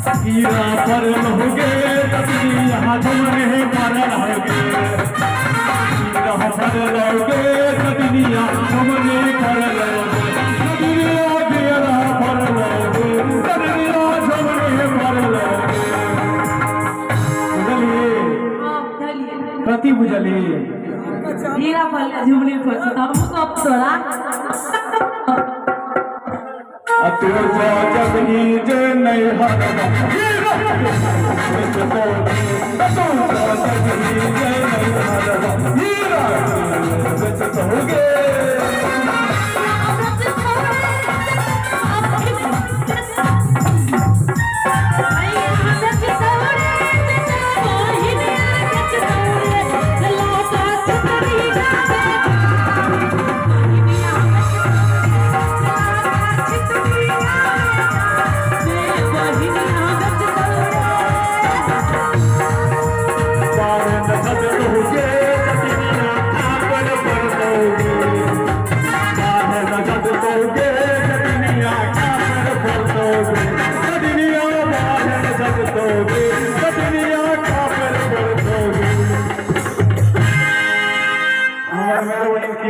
पर लहोगे यहाँ तुम्हें पर लहोगे पर लहोगे दुनिया तुमने पर लहोगे दुनिया तेरा पर लहोगे दुनिया तुमने पर लहोगे प्रति बुझली हीरा फल झुमने पर हमको अब तोरा अतुर जगनी जे नहीं हरदा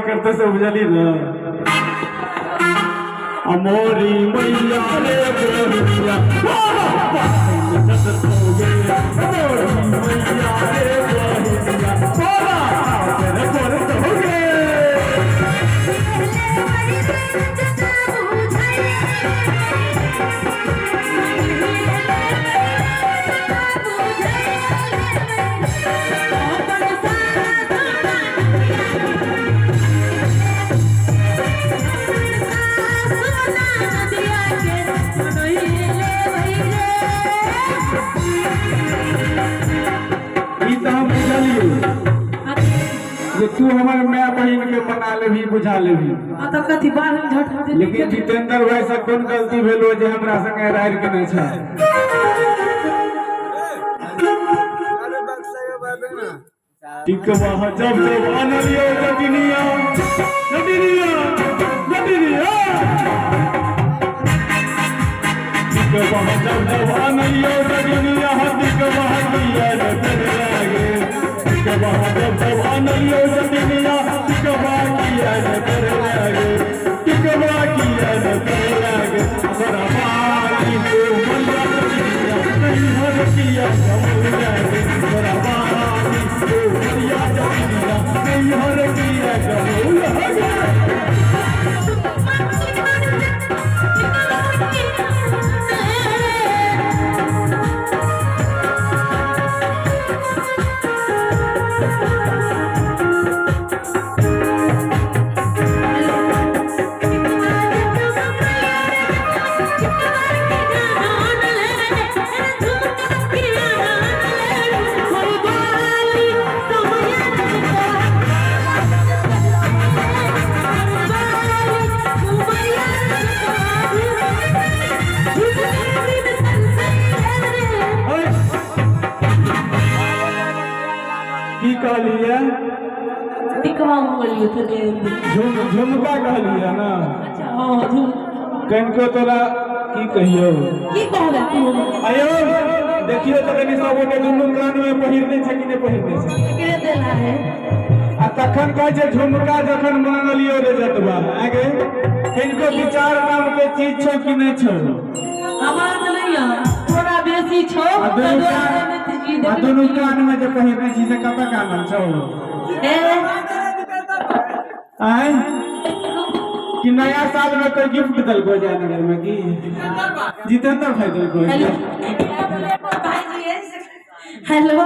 करते से बुझली ना अमोरी मैया रे बोलिया अमोरी मैया रे बोलिया तू हमारे मैं बहन के बना ले भी बुझा ले भी तो कथी बाहर झट लेकिन जितेंद्र भाई से कौन गलती भेलो जे हमरा संगे राइर के नहीं छै ठीक बा जब जब अनलियो नदिनिया नदिनिया नदिनिया ठीक बा जब जब अनलियो नदिनिया ठीक बा दिया नदिनिया कबा जब जब अनलियो जमीनिया कबा किया न करे लागे कबा किया न करे लागे हमारा माली को मल्ला जमीनिया नहीं हर किया कबूल लागे हमारा माली को मल्ला जमीनिया नहीं हर किया कबूल लागे झुमका कहलिए ना कनको तोरा की कहियो की कहले तू आयो देखियो तो कनी सब के दुनु कान में पहिरने छै कि नहीं पहिरने छै के देला है आ तखन कह जे झुमका जखन मांगलियो रे जतबा आगे कनको विचार नाम के चीज छै कि नहीं छै हमार नहीं है थोड़ा बेसी छो आ दुनु कान में जे पहिरने छी से कत कान छौ आए कि नया साल में कोई गिफ्ट दल को जाए नगर में की जितेंद्र भाई दल को हेलो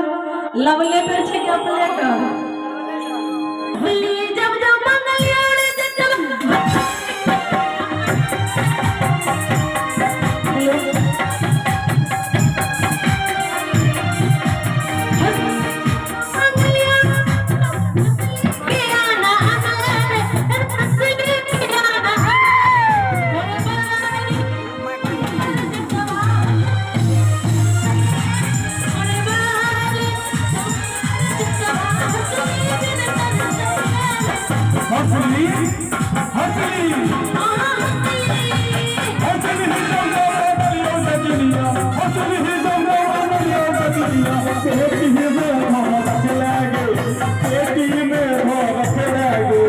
लव लेटर छे क्या प्लेटर जब जब हसली हसली हसली ही जौनवा नलियो सजनिया हसली ही जौनवा नलियो सजनिया पेटी में भरत लागे पेटी में भरत लागे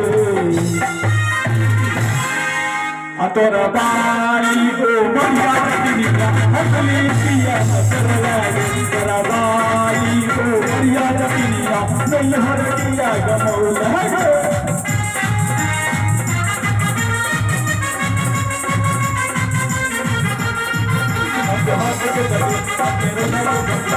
तोरा बाई हो बढ़िया सजनिया हसली पिया मकर लागे तोरा बाई हो बढ़िया सजनिया नैहर किया गमौला हाथ के